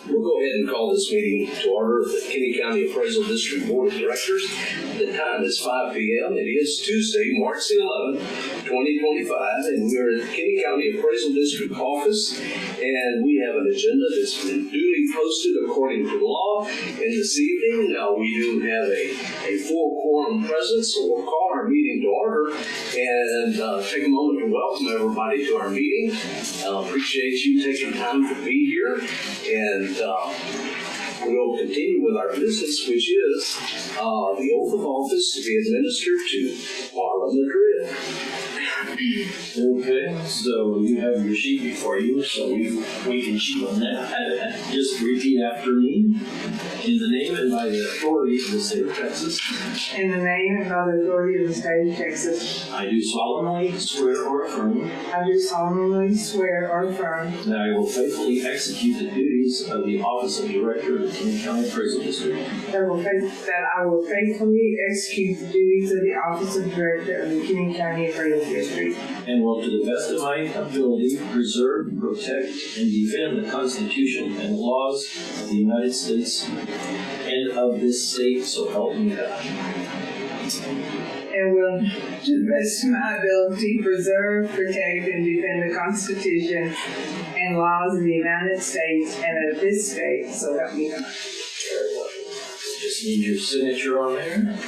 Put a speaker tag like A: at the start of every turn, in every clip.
A: We'll go ahead and call this meeting to order of the Kinney County Appraisal District Board of Directors. The time is 5 p.m. It is Tuesday, March the 11th, 2025, and we are at the Kinney County Appraisal District office, and we have an agenda that's been duly posted according to the law. And this evening, we do have a full quorum present, so we'll call our meeting to order and take a moment to welcome everybody to our meeting. Appreciate you taking time to be here, and we'll continue with our business, which is the oath of office to be administered to Marla Madrid.
B: Okay, so you have your sheet before you, so we can cheat on that. Just repeat after me. In the name and by the authority of the state of Texas.
C: In the name and by the authority of the state of Texas.
B: I do solemnly swear or affirm.
C: I do solemnly swear or affirm.
B: That I will faithfully execute the duties of the office of director of the Kinney County Appraisal District.
C: That I will faithfully execute the duties of the office of director of the Kinney County Appraisal District.
B: And will to the best of my ability preserve, protect, and defend the Constitution and laws of the United States and of this state, so help me God.
C: And will, to the best of my ability, preserve, protect, and defend the Constitution and laws of the United States and of this state, so help me God.
B: Just need your signature on there.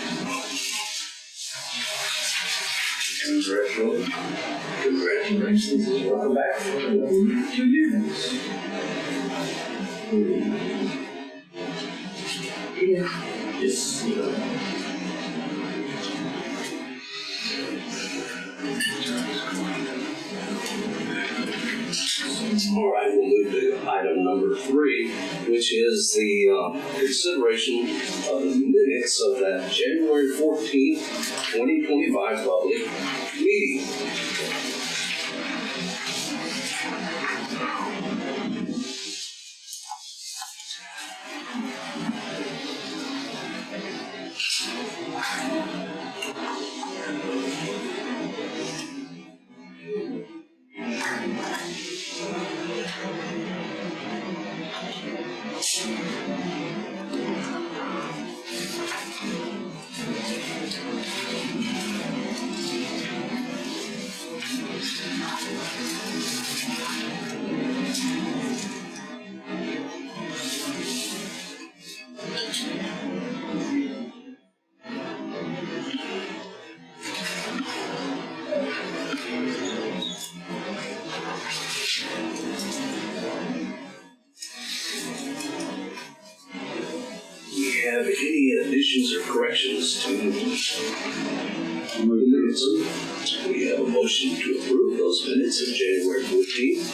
A: Congratulations.
B: Congratulations. Welcome back for 2 years.
C: Yeah.
B: Yes.
A: All right, we'll move to item number 3, which is the consideration of the minutes of that January 14th, 2025 public meeting. Have any additions or corrections to the minutes? We have a motion to approve those minutes of January 14th,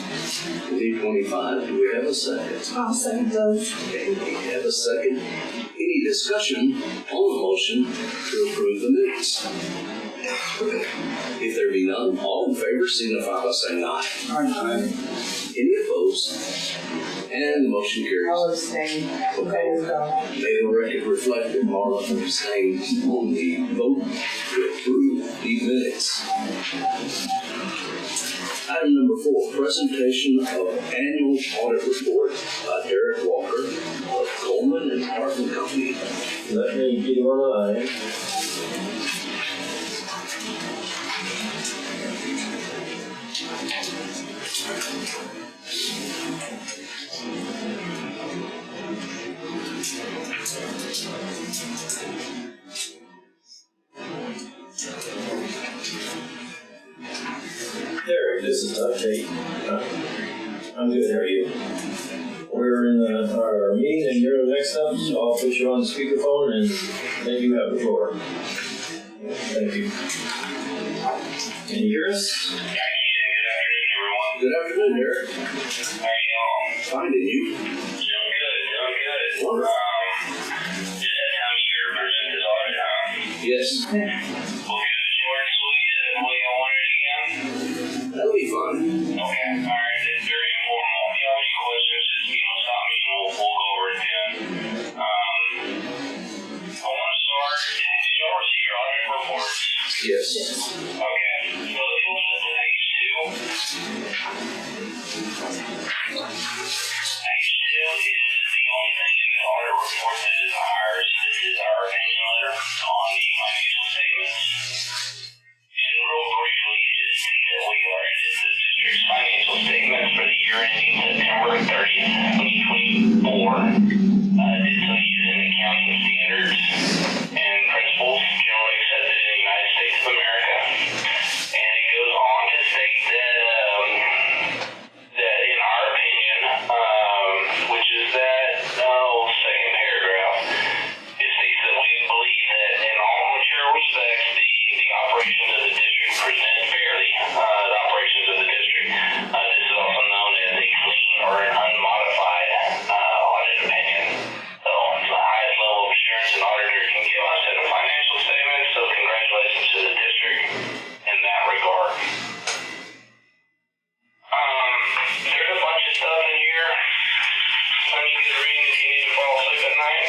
A: 2025. Do we have a second?
C: I'll second those.
A: Okay, we have a second. Any discussion on the motion to approve the minutes? If there be none, all in favor signify by saying aye.
C: Aye.
A: Any opposed? And the motion carries.
C: I'll abstain.
A: Okay. May the record reflect that Marla abstained on the vote to approve the minutes. Item number 4, presentation of annual audit report by Derek Walker of Coleman and Horton Company.
B: Let me get you on the line. Derek, this is Tate. I'm good, how are you? We're in our meeting and you're next up, so I'll put you on speakerphone and then you have the floor. Thank you. Can you hear us?
A: Good afternoon, Derek.
D: How are you all?
A: Fine, and you?
D: Doing good.
A: Wonderful.
D: Just that time of year presented audit, huh?
A: Yes.
D: We'll get it short and sweet, and then we don't want it again?
A: That'll be fun.
D: Okay, alright, it's very informal. If you have any questions, just, stop me and we'll go over it then. I want to start, did you all receive your audit reports?
A: Yes.
D: Okay, so if you look at page 2, page 2 is audit report that is ours. This is our opinion letter on the financial statements. And real briefly, it just states that we audited the district's financial statements for the year ending September 30th, 2024. Did so using accounting standards and principles generally accepted in the United States of America. And it goes on to state that that in our opinion, which is that second paragraph, it states that we believe that in all material respects, the operations of the district present fairly the operations of the district. This is also known as a clean or an unmodified audit opinion. So it's the highest level of assurance an auditor can give on a set of financial statements. So congratulations to the district in that regard. There's a bunch of stuff in here. Plenty good reading if you need to fall asleep at night.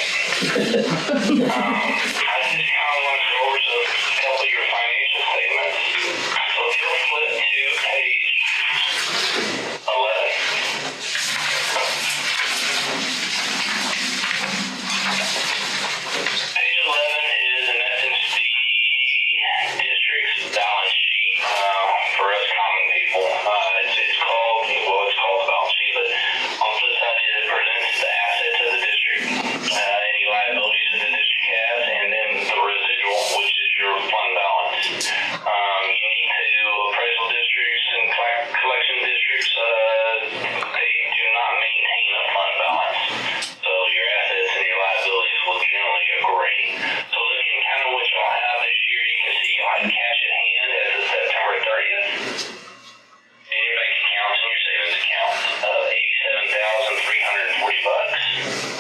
D: I just kind of want to go over a couple of your financial statements. So if you'll flip to page 11. Page 11 is in essence the district's balance sheet for us common people. It's called the balance sheet, but on the flip side it presents the assets of the district, any liabilities that the district has, and then the residual, which is your fund balance. Unique to appraisal districts and collection districts, they do not maintain a fund balance. So your assets and your liabilities will generally agree. So looking kind of what y'all have this year, you can see y'all had cash at hand as of September 30th. And your bank accounts and your savings accounts of $87,340.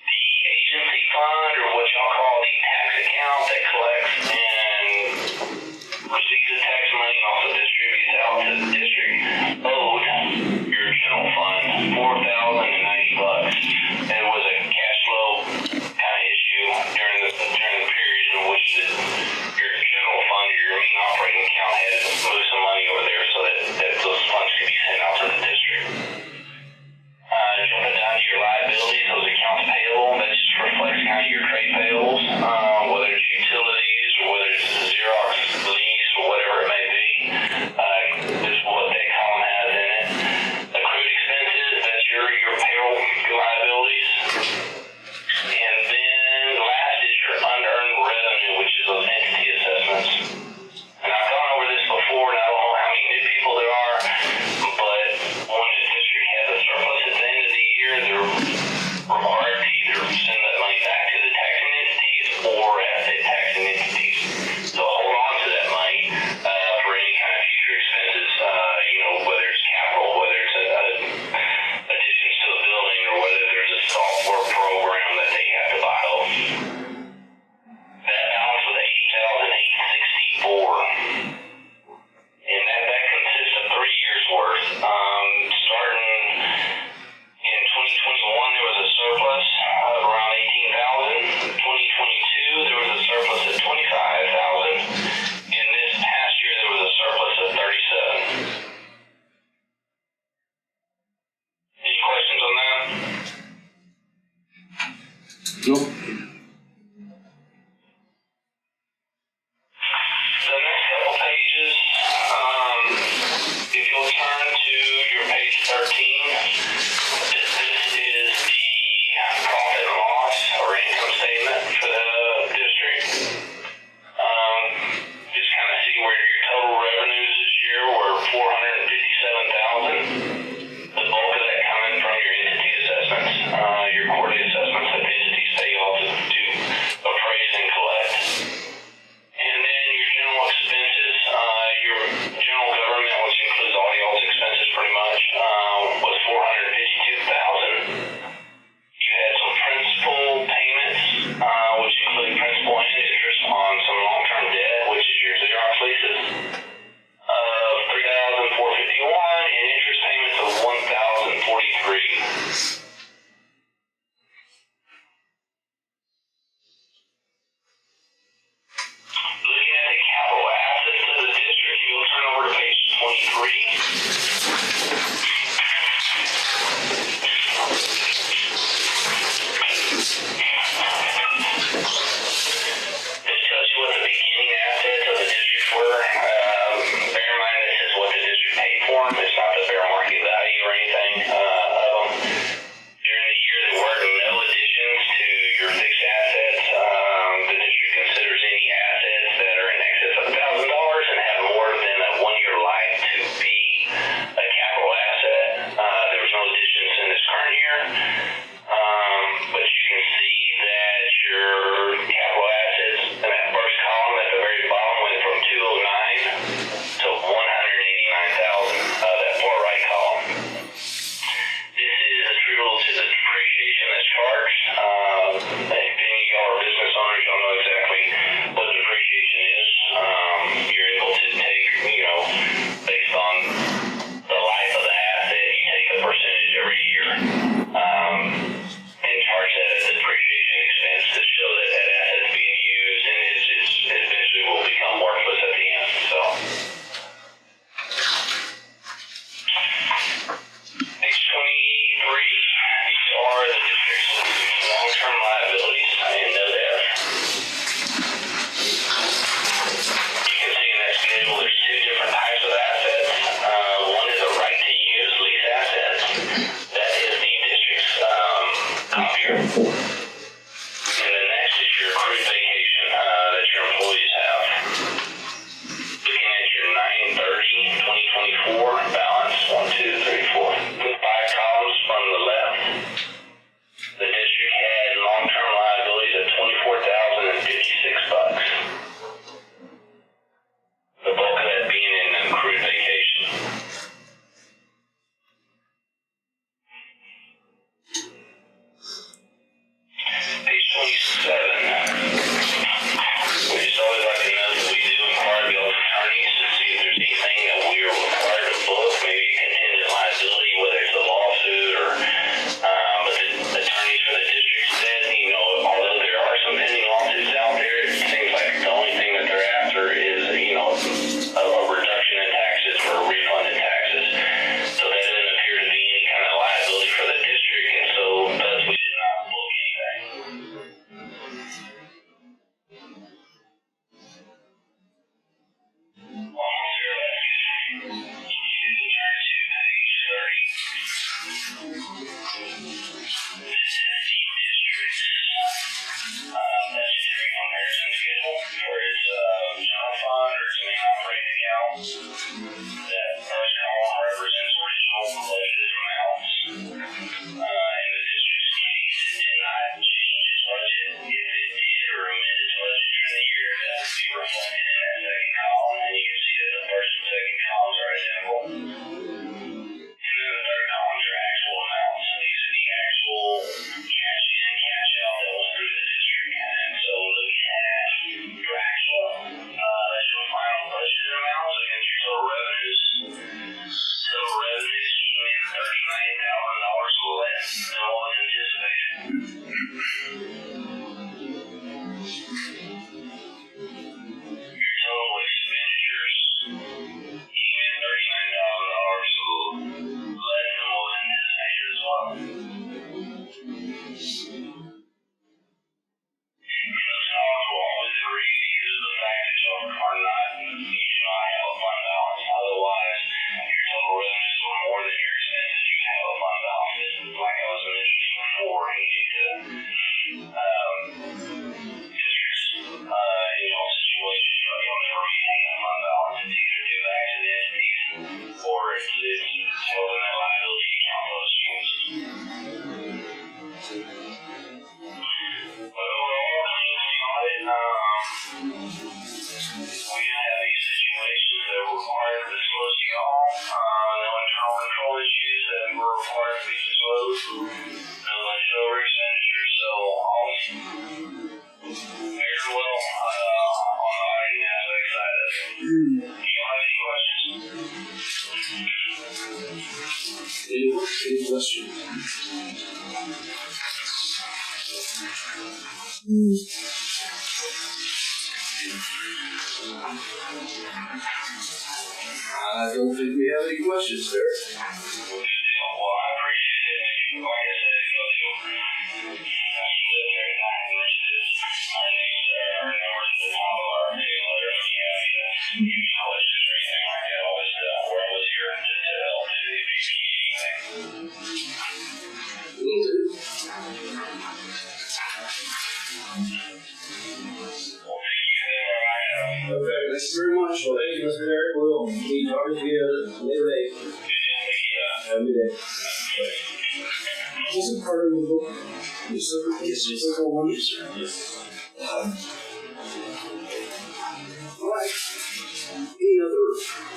D: The agency fund, or what y'all call the tax account that collects and receives the tax money and also distributes out to the district, owed your general fund $4,090. It was a cash flow kind of issue during the period in which your general fund or your main operating account had to move some money over there so that those funds could be sent out to the district. Jumping down to your liabilities, those accounts payable, that just reflects kind of your trade payables, whether it's utilities or whether it's a Xerox lease or whatever it may be. This is what that column has in it. Accrued expenses, that's your payroll liabilities. And then last is your unearned revenue, which is those entity assessments. And I've gone over this before, and I don't know how many new people there are, but when the district has a surplus at the end of the year, they're required to either send that money back to the taxing entities or asset taxing entities. So hold on to that money for any kind of future expenses, whether it's capital, whether it's additions to a building, or whether there's a software program that they have to buy. That balance was $80,864. And that consists of 3 years worth. Starting in 2021, there was a surplus of around $18,000. 2022, there was a surplus of $25,000. And this past year, there was a surplus of $37,000. Any questions on that?
A: Nope.
D: The next couple pages, if you'll turn to your page 13, this is the profit and loss or income statement for the district. Just kind of see where your total revenues this year were $457,000. The bulk of that coming from your entity assessments, your quarterly assessments that the entities pay off to appraise and collect. And then your general expenses, your general government, which includes all y'all's expenses pretty much, was $452,000. You had some principal payments, which include principal and interest on some long-term debt, which is your Xerox leases, of $3,451, and interest payments of $1,043. Looking at the capital assets of the district, you'll turn over to page 23. charged. If any of y'all are business owners, y'all know exactly what depreciation is. You're able to take, based on the life of the asset, you take a percentage every year and charge that as a depreciation expense to show that that asset's being used and it's eventually will become worthless at the end. So. Page 23, these are the district's long-term liabilities and note F. You can see in that schedule there's two different types of assets. One is a right-to-use lease asset. That is the district's copier. And the next is your accrued vacation that your employees have. Looking at your 9/30/2024 balance, 1, 2, 3, 4, 5 columns from the left. The district had long-term liabilities of $24,056. The bulk of that being in accrued vacation. Page 27. We just always like to know that we do inquire the attorneys to see if there's anything that we are required to book, maybe a contingent liability, whether it's a lawsuit or, but the attorneys for the district said, although there are some pending lawsuits out there, it seems like the only thing that they're after is, a reduction in taxes for a refund in taxes. So that doesn't appear to be any kind of liability for the district, and so thus we did not book anything. Almost there, that's good. You can turn to page 30. This is the district's budgetary comparison schedule for its general fund or its main operating account. That first column represents original budgeted amounts. In the district's case, it did not change its budget. If it did or amended its budget during the year, that would be reflected in that second column, and you can see that the first and second columns are identical. And then the third columns are actual amounts. These are the actual cash in, cash out that went through the district. And so looking at your actual, that's your final budgeted amounts against your total revenues. Total revenues came in $39,000 less than what was anticipated. Your total expenditures came in $39,000 less than what was anticipated as well. And those columns will always agree because of the fact that you do not have a fund balance. Otherwise, your total revenues are more than your expenses. You have a fund balance. This is like I was mentioning before. You need to districts in your situation, you'll never maintain a fund balance. It's either due back to the entities or it's held in that liability account for those changes. But overall, coming into the audit, we didn't have any situations that were required to disclose to y'all. No internal control issues that were required to be disclosed. No budget over expenditures, so all very well on the auditing aspect side of it. Do you have any questions?
A: Any questions? I don't think we have any questions, sir.
D: Well, I appreciate it. Like I said, go to sit there at night and read this. Our names are numbers at the top of our appraisal letter. If you have any questions or anything like that, we're always here to help if you need anything.
A: Will do.
D: Well, thank you. That's all I have.
B: Okay, thank you very much. Well, thank you, Mr. Derek. We'll be talking to you later today. Have a good day.
E: Is it part of the book?
A: Yes, sir. Yes, sir. Yes. All right. Any other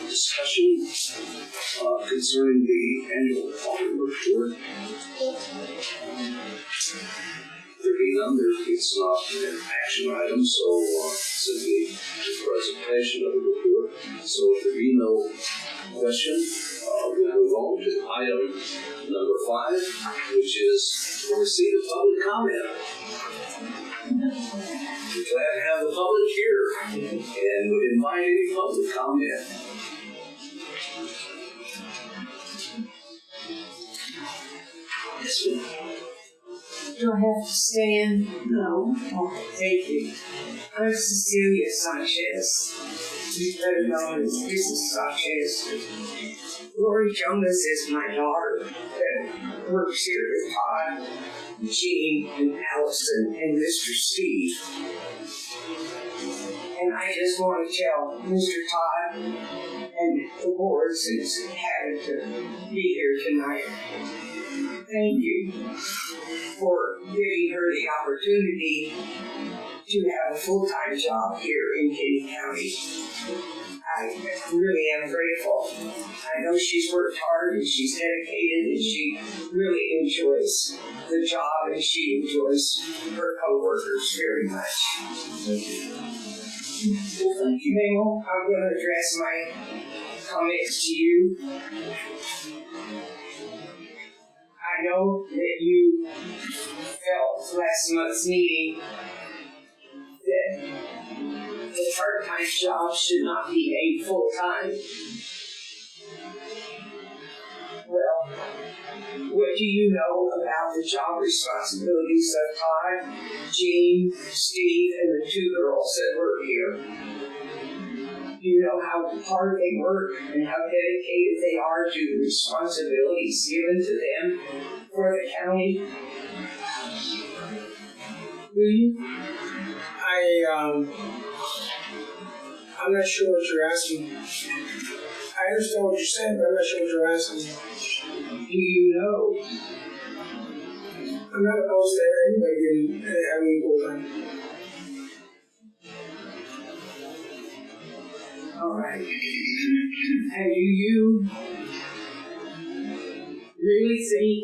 A: discussion concerning the annual audit report? it's not an action item, so simply the presentation of the report. So if there be no question, we'll move on to item number 5, which is the receipt of public comment. We're glad to have the public here and would invite any public comment. Yes, ma'am.
E: Do I have to stand?
C: No.
E: Oh, thank you. I'm Cecilia Sanchez. She's better known as Mrs. Sanchez. Lori Jonas is my daughter that works here with Todd, Jean, and Allison, and Mr. Steve. And I just want to tell Mr. Todd and the board, since having to be here tonight, thank you for giving her the opportunity to have a full-time job here in Kinney County. I really am grateful. I know she's worked hard and she's dedicated and she really enjoys the job and she enjoys her co-workers very much.
A: Well, thank you.
E: Damon, I'm going to address my comments to you. I know that you felt last month's meeting that the part-time job should not be made full-time. Well, what do you know about the job responsibilities of Todd, Jean, Steve, and the 2 girls that work here? Do you know how hard they work and how dedicated they are to the responsibilities given to them for the county? Do you?
F: I'm not sure what you're asking. I understand what you're saying, but I'm not sure what you're asking.
E: Do you know?
F: I'm not opposed to anybody having equal time.
E: All right. And do you really think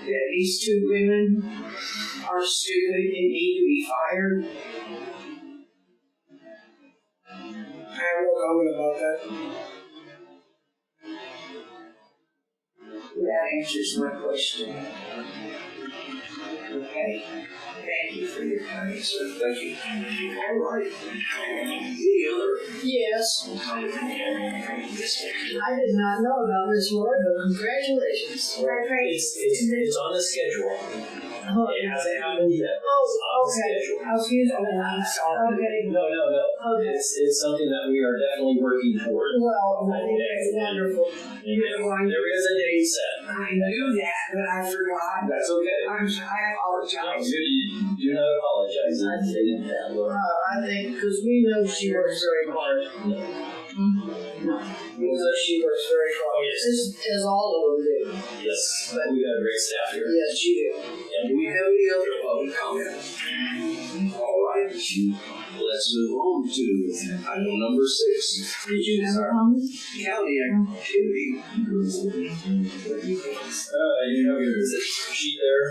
E: that these 2 women are stupid and need to be fired?
F: I have no comment about that.
E: That answers my question. Okay. Thank you for your time.
A: Sir, thank you. All right. Any other?
G: Yes, I did not know about Miss Marge, but congratulations.
B: It's on the schedule.
G: Oh,
B: It hasn't happened yet.
G: Oh, okay. Excuse me, I'm sorry. Okay.
B: No.
G: Okay.
B: It's something that we are definitely working toward.
G: Well, I think that's wonderful.
B: There is a date set.
E: I knew that, but I forgot.
B: That's okay.
E: I apologize.
B: You do not apologize.
G: I think, because we know she works very hard. We know she works very hard.
B: Oh, yes.
G: As all of them do.
B: Yes. We got a great staff here.
G: Yes, you do.
A: And do we have any other public comment? All right. Let's move on to item number 6.
G: Did you have a comment?
A: County Activity Report.
B: You have your sheet there.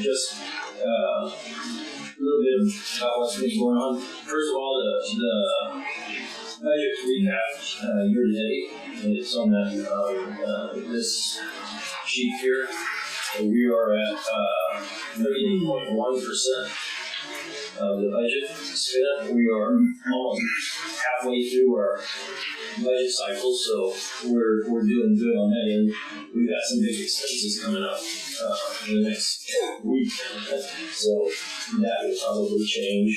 B: Just a little bit about what's been going on. First of all, the budget recap year to date. It's on that this sheet here. We are at 38.1% of the budget spent. We are almost halfway through our budget cycle, so we're doing good on that end. We've got some big expenses coming up in the next week, so that will probably change.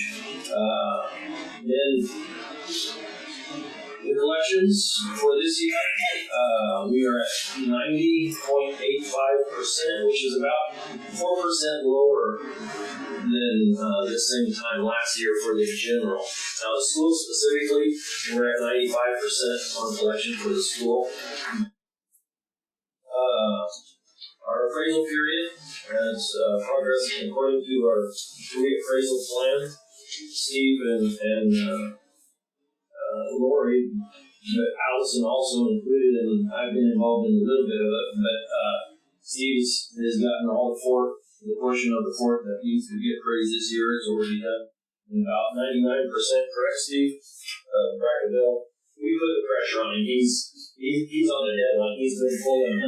B: Then the collections for this year, we are at 90.85%, which is about 4% lower than the same time last year for the general. Now, the school specifically, we're at 95% on collection for the school. Our appraisal period has progressed according to our reappraisal plan. Steve and Lori, but Allison also included, and I've been involved in a little bit of it, but Steve's has gotten all the portion of the fort that needs to be appraised this year is already done. And about 99%, correct, Steve? Brackettville. We put the pressure on him. He's on the deadline. He's been pulling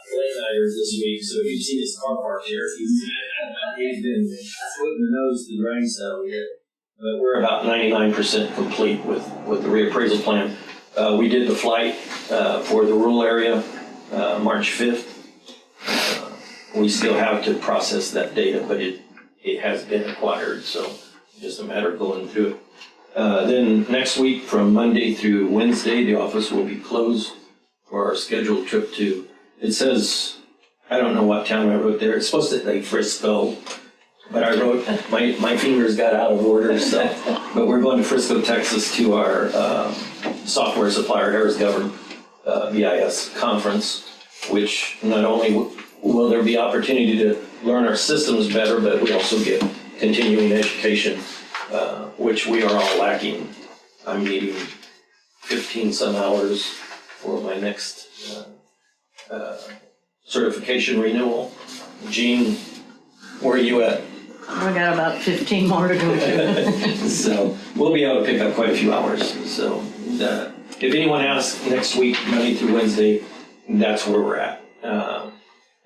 B: late-nighters this week, so you've seen his car parked here. He's been putting the nose to the grindstone here. But we're about 99% complete with the reappraisal plan. We did the flight for the rural area March 5th. We still have to process that data, but it has been acquired, so just a matter of going through it. Then next week, from Monday through Wednesday, the office will be closed for our scheduled trip to, it says, I don't know what town I wrote there. It's supposed to say Frisco, but I wrote, my fingers got out of order, so. But we're going to Frisco, Texas to our software supplier, Harris Government BIS conference, which not only will there be opportunity to learn our systems better, but we also get continuing education, which we are all lacking. I'm needing 15 some hours for my next certification renewal. Gene, where are you at?
H: I got about 15 more to go.
B: So we'll be able to pick up quite a few hours. So if anyone asks next week, Monday through Wednesday, that's where we're at.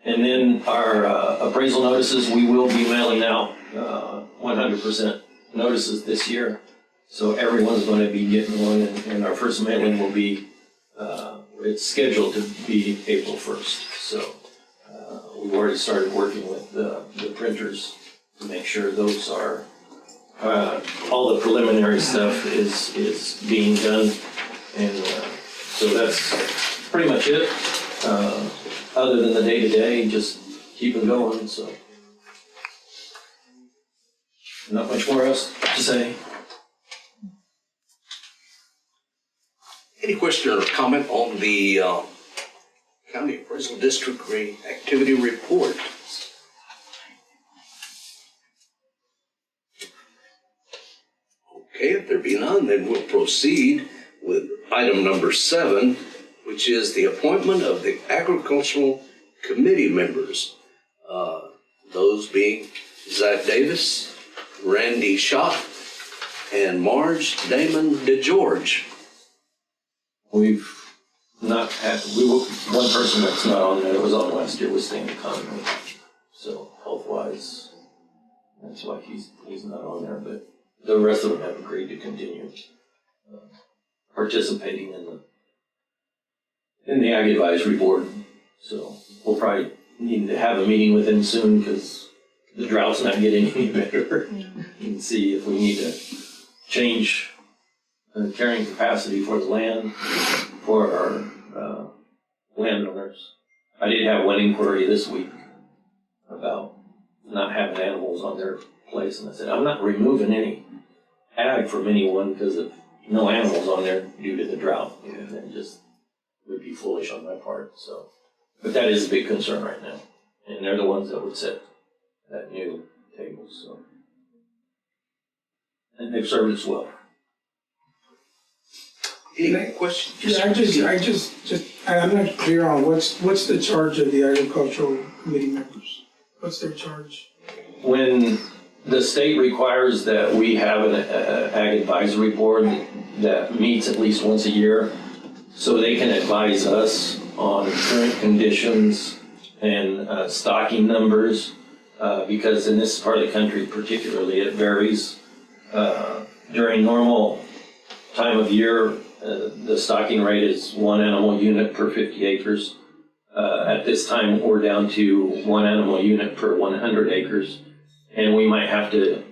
B: And then our appraisal notices, we will be mailing out 100% notices this year. So everyone's going to be getting one, and our first mailing will be, it's scheduled to be April 1st. So we've already started working with the printers to make sure those are, all the preliminary stuff is being done. And so that's pretty much it. Other than the day-to-day, just keeping going, so. Not much more else to say.
A: Any question or comment on the County Appraisal District Activity Report? Okay, if there be none, then we'll proceed with item number 7, which is the appointment of the Agricultural Committee members. Those being Zach Davis, Randy Schott, and Marge, Damon, DeGeorge.
B: We've not had, one person that's not on there that was on last year was staying in Coleman. So health-wise, that's why he's not on there, but the rest of them have agreed to continue participating in the Ag Advisory Board. So we'll probably need to have a meeting with him soon because the drought's not getting any better. And see if we need to change the carrying capacity for the land for our landowners. I did have one inquiry this week about not having animals on their place, and I said, I'm not removing any ag from anyone because of no animals on there due to the drought. And it just would be foolish on my part. So, but that is a big concern right now, and they're the ones that would set that new table. So, and they've served us well.
A: Any questions?
F: Yeah, I'm not clear on what's the charge of the agricultural committee members? What's their charge?
B: When the state requires that we have an ag advisory board that meets at least once a year, so they can advise us on current conditions and stocking numbers, because in this part of the country particularly, it varies. During normal time of year, the stocking rate is 1 animal unit per 50 acres. At this time, we're down to 1 animal unit per 100 acres. And we might have to,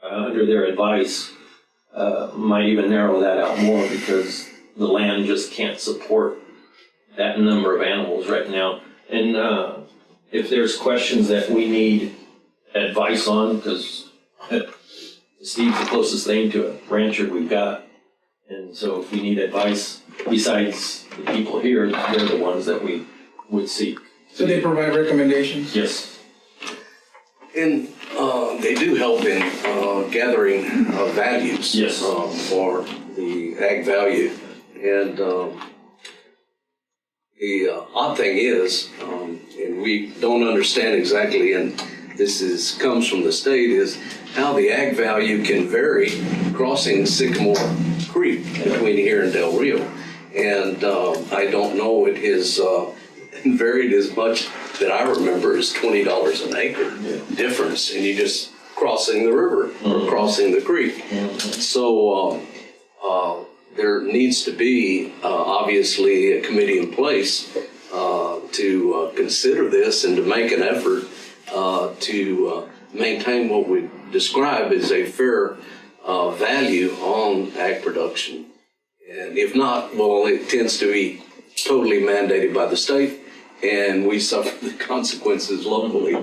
B: under their advice, might even narrow that out more because the land just can't support that number of animals right now. And if there's questions that we need advice on, because Steve's the closest thing to a rancher we've got. And so if we need advice, besides the people here, they're the ones that we would seek.
F: So they provide recommendations?
B: Yes.
A: And they do help in gathering values.
B: Yes.
A: For the ag value. And the odd thing is, we don't understand exactly, and this comes from the state, is how the ag value can vary crossing Sycamore Creek between here and Del Rio. And I don't know, it has varied as much that I remember as $20 an acre difference, and you just crossing the river or crossing the creek. So there needs to be obviously a committee in place to consider this and to make an effort to maintain what we describe as a fair value on ag production. And if not, well, it tends to be totally mandated by the state, and we suffer the consequences locally.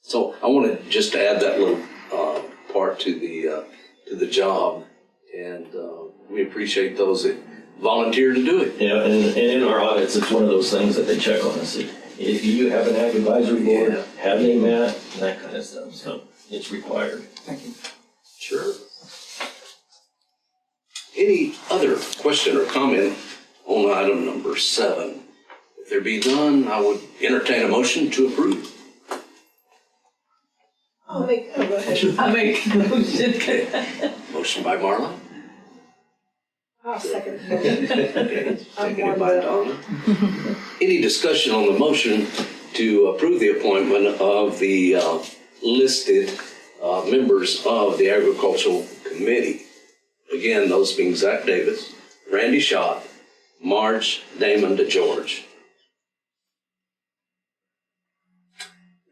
A: So I wanted just to add that little part to the job, and we appreciate those that volunteer to do it.
B: Yeah, and in our audits, it's one of those things that they check on us. If you have an ag advisory board, have they met, and that kind of stuff. So it's required.
C: Thank you.
A: Sure. Any other question or comment on item number 7? If there be none, I would entertain a motion to approve.
G: I'll make, go ahead.
H: I make a motion.
A: Motion by Marla.
G: I'll second.
A: Okay, seconded by Donna. Any discussion on the motion to approve the appointment of the listed members of the Agricultural Committee? Again, those being Zach Davis, Randy Schott, Marge, Damon, DeGeorge.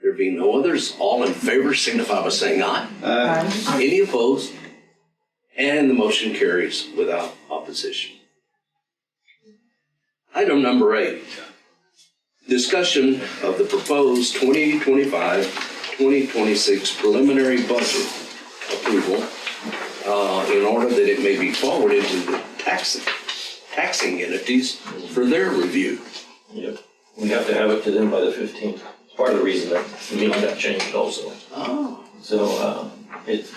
A: There being no others, all in favor signify by saying aye.
C: Aye.
A: Any opposed? And the motion carries without opposition. Item number 8, discussion of the proposed 2025-2026 preliminary budget approval in order that it may be forwarded to the taxing entities for their review.
B: Yep. We have to have it to them by the 15th. Part of the reason that the meeting got changed also.
A: Oh.
B: So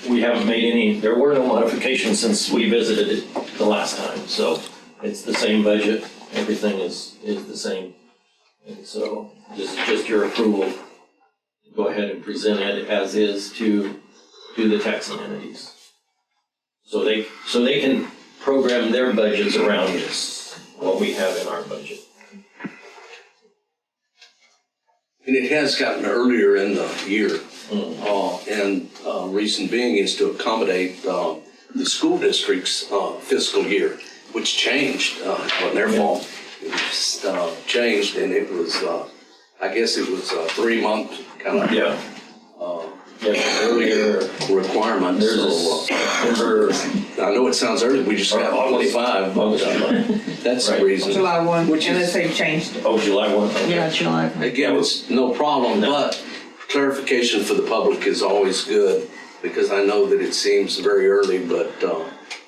B: we haven't made any, there were no modifications since we visited it the last time. So it's the same budget, everything is the same. And so this is just your approval. Go ahead and present it as is to the taxing entities. So they can program their budgets around this, what we have in our budget.
A: And it has gotten earlier in the year. And reason being is to accommodate the school district's fiscal year, which changed on their fault. It was changed, and it was, I guess it was a 3-month kind of earlier requirement.
B: There's
A: I know it sounds early, we just got 25. That's the reason.
C: July 1,
A: Which
C: unless
A: is,
C: they changed it.
B: Oh, July 1? Okay.
H: Yeah, July.
A: again, it's no problem, but clarification for the public is always good, because I know that it seems very early, but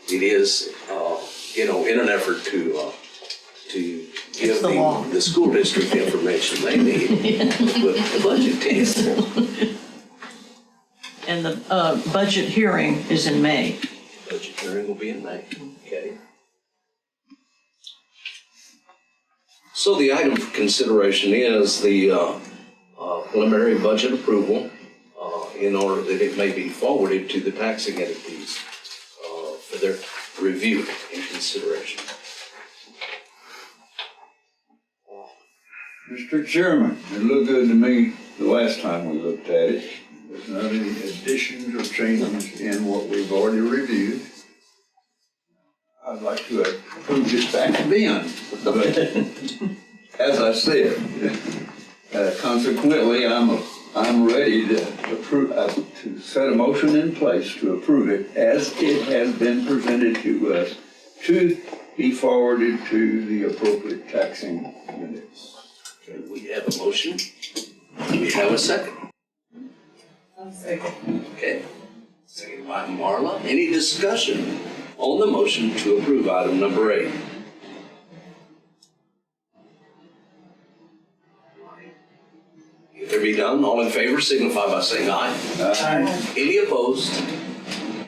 A: it is, in an effort to give the school district the information they need with the budget team.
H: And the budget hearing is in May.
A: Budget hearing will be in May. Okay. So the item for consideration is the preliminary budget approval in order that it may be forwarded to the taxing entities for their review and consideration.
I: Mr. Chairman, it looked good to me the last time we looked at it. There's not any additions or changes in what we've already reviewed. I'd like to approve this back then, but as I said, consequently, I'm ready to approve, to set a motion in place to approve it as it has been presented to us to be forwarded to the appropriate taxing units.
A: Okay, we have a motion. Do we have a second?
C: I'll second.
A: Okay. Second by Marla. Any discussion on the motion to approve item number 8? If there be none, all in favor signify by saying aye.
I: Aye.
A: Any opposed?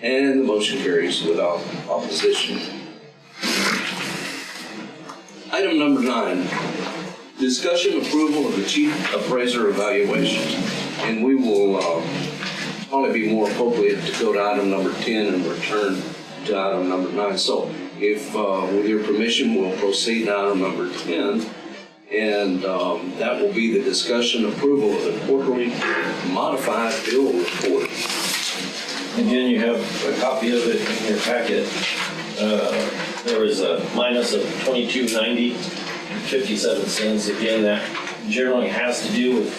A: And the motion carries without opposition. Item number 9, discussion approval of the chief appraiser evaluation. And we will probably be more appropriate to go to item number 10 and return to item number 9. So if, with your permission, we'll proceed to item number 10. And that will be the discussion approval of the quarterly modified bill report.
B: Again, you have a copy of it in your packet. There was a minus of $22.90.57. Again, that generally has to do with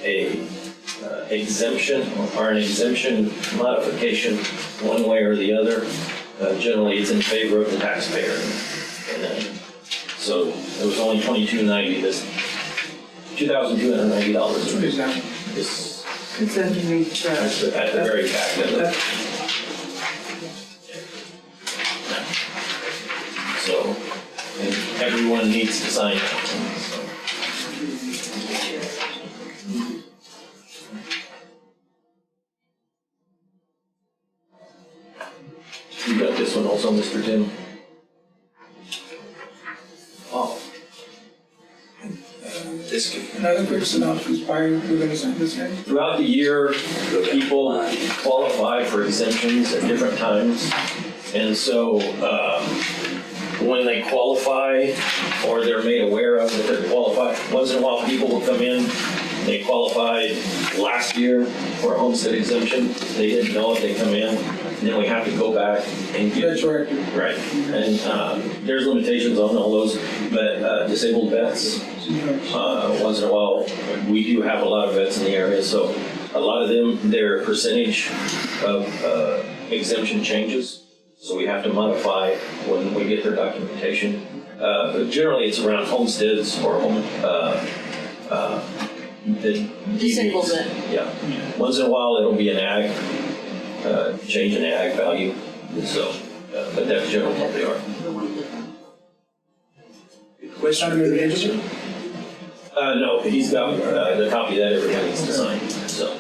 B: a exemption or an exemption modification one way or the other. Generally, it's in favor of the taxpayer. So it was only $22.90. This $2,290.
F: What is that?
C: It's underneath
B: At the very back of it. So, and everyone needs to sign it. You got this one also, Mr. Tim?
A: Oh. This can,
F: Another quick synopsis, why we're gonna sign this thing?
B: Throughout the year, people qualify for exemptions at different times. And so when they qualify or they're made aware of that they're qualified, once in a while people will come in, they qualified last year for a homestead exemption. They didn't know it, they come in, and then we have to go back and get
F: Retroactive.
B: right. And there's limitations on all those, but disabled vets, once in a while, we do have a lot of vets in the area, so a lot of them, their percentage of exemption changes, so we have to modify when we get their documentation. But generally, it's around homesteads or home, the
H: Disabled vet.
B: Yeah. Once in a while, it'll be an ag, change in ag value, so, but that's generally what they are.
A: question for the answer?
B: No, he's got the copy that everyone needs to sign, so.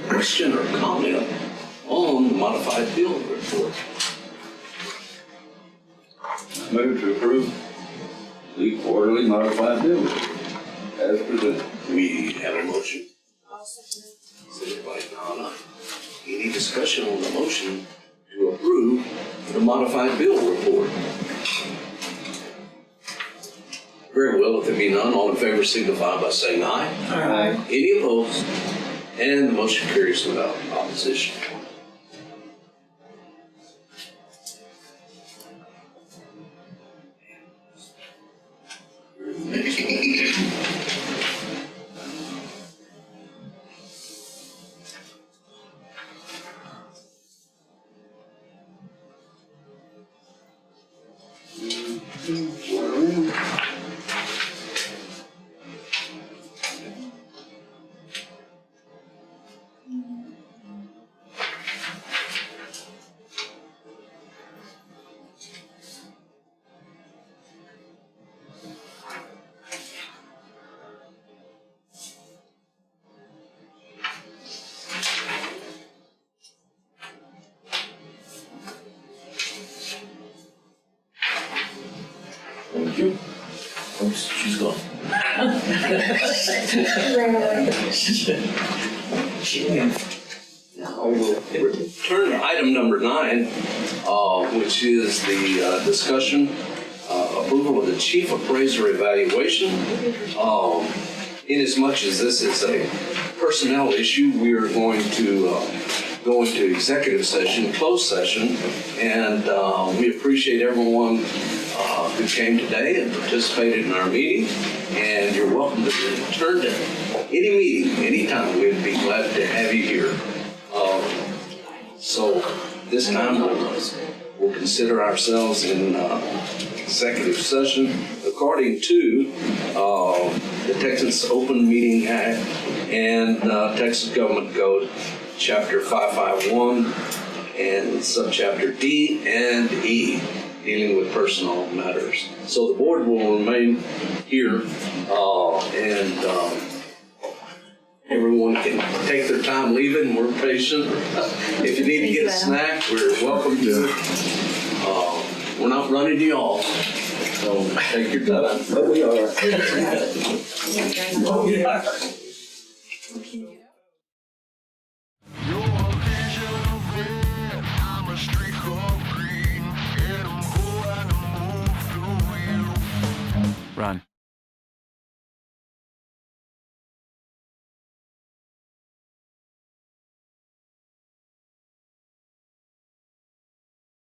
A: Question or comment on the modified bill report?
I: Move to approve the quarterly modified bill as presented.
A: We have a motion. Seconded by Donna. Any discussion on the motion to approve the modified bill report? Very well, if there be none, all in favor signify by saying aye.
F: Aye.
A: Any opposed? And the motion carries without opposition.
B: Thank you. Oops, she's gone.
A: Turn to item number 9, which is the discussion, approval of the chief appraiser evaluation. Inasmuch as this is a personnel issue, we are going to go into executive session, closed session, and we appreciate everyone who came today and participated in our meeting. And you're welcome to return to any meeting, anytime. We'd be glad to have you here. So this time we'll consider ourselves in executive session according to the Texas Open Meeting Act and Texas Government Code, Chapter 551 and Subchapter D and E, dealing with personal matters. So the board will remain here and everyone can take their time leaving. We're patient. If you need to get a snack, we're welcome to We're not running you off. So take your time.
B: But we are.
A: Oh, yeah.
J: Run.